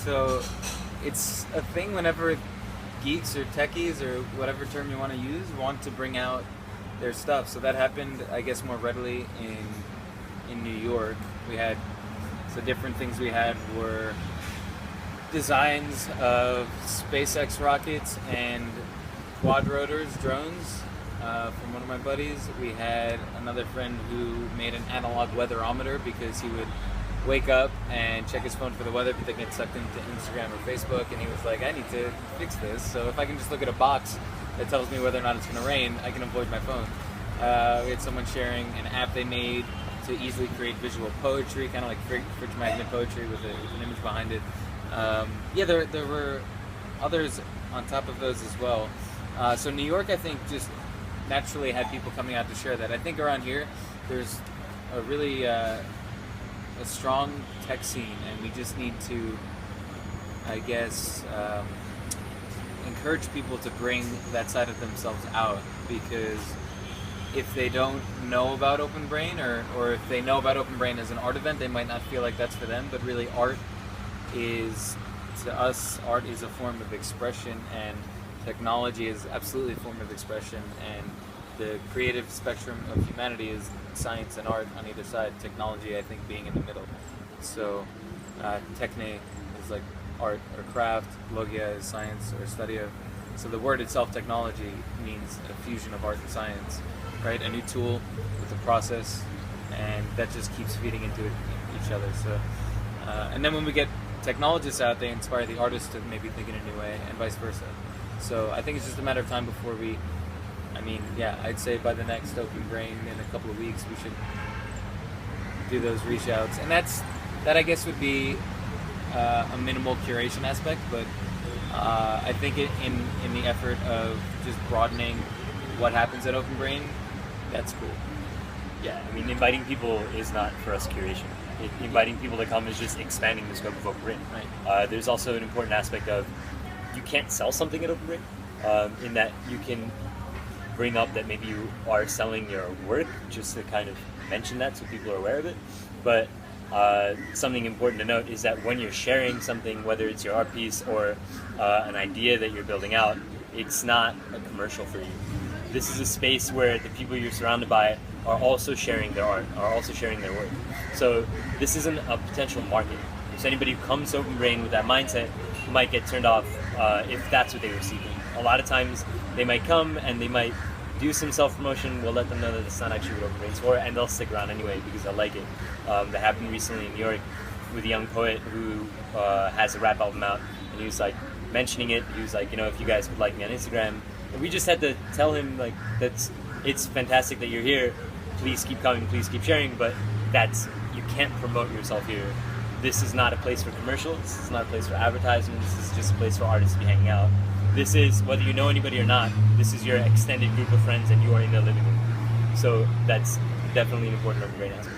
So it's a thing whenever geeks or techies or whatever term you want to use want to bring out their stuff. So that happened, I guess, more readily in New York. We had different things we had were designs of SpaceX rockets and quad rotors drones from one of my buddies. We had another friend who made an analog weatherometer because he would wake up and check his phone for the weather, but then get sucked into Instagram or Facebook, and he was like, I need to fix this. So if I can just look at a box that tells me whether or not it's going to rain, I can avoid my phone. We had someone sharing an app they made to easily create visual poetry, kind of like fridge magnet poetry with an image behind it. There were others on top of those as well. So New York, I think, just naturally had people coming out to share that. I think around here, there's a really a strong tech scene, and we just need to, I guess, encourage people to bring that side of themselves out, because if they don't know about Open Brain, or if they know about Open Brain as an art event, they might not feel like that's for them, but really art is, to us, art is a form of expression, and technology is absolutely a form of expression, and the creative spectrum of humanity is science and art on either side, technology, I think, being in the middle. So techne is like art or craft, logia is science or study of. So the word itself, technology, means a fusion of art and science, right? A new tool with a process, and that just keeps feeding into each other. So, and then when we get technologists out, they inspire the artists to maybe think in a new way, and vice versa. So I think it's just a matter of time before we, I'd say by the next Open Brain in a couple of weeks, we should do those reach outs. And that I guess would be a minimal curation aspect, but I think in the effort of just broadening what happens at Open Brain, that's cool. Yeah, inviting people is not for us curation. Inviting people to come is just expanding the scope of Open Brain. Right. There's also an important aspect of, you can't sell something at Open Brain, in that you can bring up that maybe you are selling your work, just to kind of mention that so people are aware of it. But something important to note is that when you're sharing something, whether it's your art piece or an idea that you're building out, it's not a commercial for you. This is a space where the people you're surrounded by are also sharing their art, are also sharing their work. So this isn't a potential market. So anybody who comes to Open Brain with that mindset might get turned off if that's what they were seeking. A lot of times they might come and they might do some self-promotion. We'll let them know that it's not actually what Open Brain's for, and they'll stick around anyway because they like it. That happened recently in New York with a young poet who has a rap album out, and he was like mentioning it. He was like, if you guys would like me on Instagram, and we just had to tell him like, it's fantastic that you're here. Please keep coming. Please keep sharing. But you can't promote yourself here. This is not a place for commercials. This is not a place for advertisements. This is just a place for artists to be hanging out. This is, whether you know anybody or not, this is your extended group of friends, and you are in their living room. So that's definitely an important Open Brain aspect.